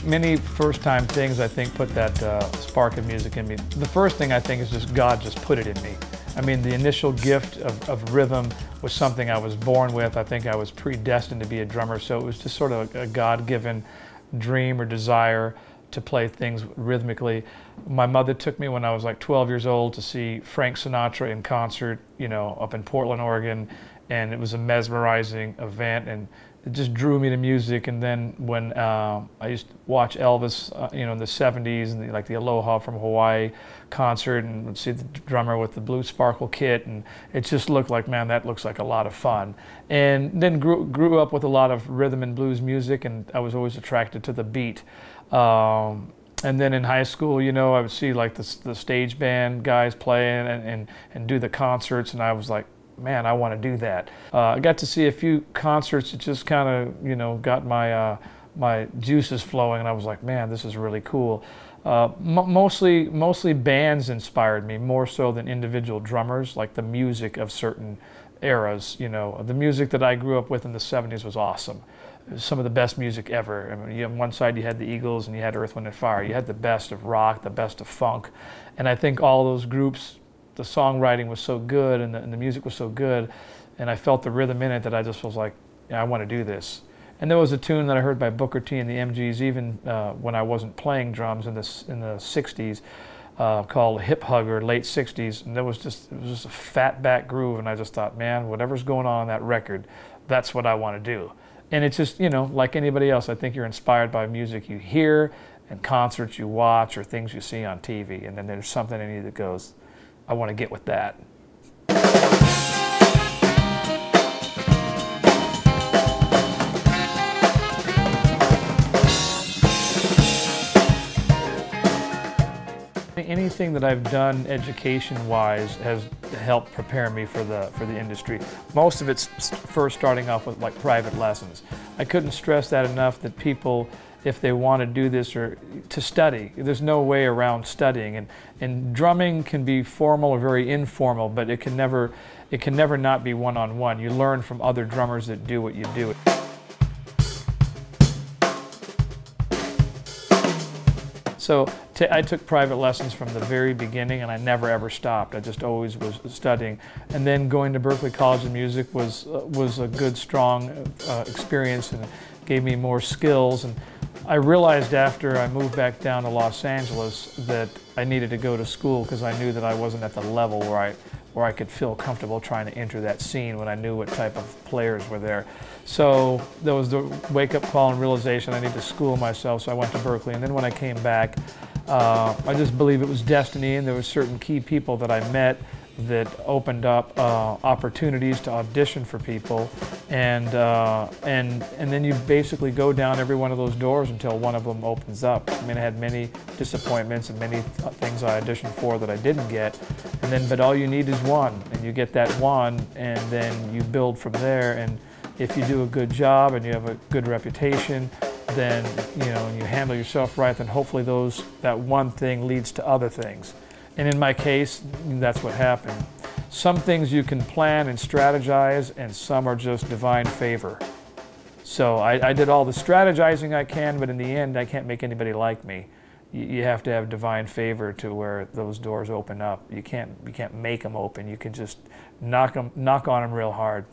Many first-time things, I think, put that spark of music in me. The first thing, I think, is just God just put it in me. I mean, the initial gift of rhythm was something I was born with. I think I was predestined to be a drummer, so it was just sort of a God-given dream or desire to play things rhythmically. My mother took me when I was like 12 years old to see Frank Sinatra in concert, you know, up in Portland, Oregon, and it was a mesmerizing event, and it just drew me to music. And then when I used to watch Elvis, you know, in the 70s, and like the Aloha from Hawaii concert, and would see the drummer with the blue sparkle kit, and it just looked like, man, that looks like a lot of fun. And then grew up with a lot of rhythm and blues music, and I was always attracted to the beat. And then in high school, you know, I would see like the stage band guys playing and do the concerts, and I was like, man, I want to do that. I got to see a few concerts that just kind of, you know, got my my juices flowing, and I was like, man, this is really cool. Mostly bands inspired me, more so than individual drummers, like the music of certain eras. You know, the music that I grew up with in the 70s was awesome. It was some of the best music ever. I mean, on one side you had the Eagles and you had Earth, Wind & Fire. You had the best of rock, the best of funk. And I think all those groups, the songwriting was so good and the music was so good, and I felt the rhythm in it that I just was like, yeah, I want to do this. And there was a tune that I heard by Booker T and the MGs even when I wasn't playing drums in the 60s called Hip Hugger, late 60s, and it was just a fat back groove, and I just thought, man, whatever's going on that record, that's what I want to do. And it's just, you know, like anybody else, I think you're inspired by music you hear and concerts you watch or things you see on TV, and then there's something in you that goes, I want to get with that. Anything that I've done education-wise has helped prepare me for the industry. Most of it's first starting off with like private lessons. I couldn't stress that enough, that people, if they want to do this, or to study, there's no way around studying. And drumming can be formal or very informal, but it can never not be one-on-one. You learn from other drummers that do what you do. So I took private lessons from the very beginning, and I never ever stopped. I just always was studying. And then going to Berklee College of Music was a good, strong experience, and gave me more skills. And I realized after I moved back down to Los Angeles that I needed to go to school, because I knew that I wasn't at the level where I could feel comfortable trying to enter that scene when I knew what type of players were there. So there was the wake-up call and realization I need to school myself, so I went to Berklee. And then when I came back, I just believe it was destiny, and there were certain key people that I met that opened up opportunities to audition for people, and then you basically go down every one of those doors until one of them opens up. I mean, I had many disappointments and many things I auditioned for that I didn't get, but all you need is one, and you get that one, and then you build from there. And if you do a good job and you have a good reputation, then, you know, and you handle yourself right, then hopefully that one thing leads to other things. And in my case, that's what happened. Some things you can plan and strategize, and some are just divine favor. So I did all the strategizing I can, but in the end, I can't make anybody like me. You have to have divine favor to where those doors open up. You can't make them open. You can just knock on them real hard.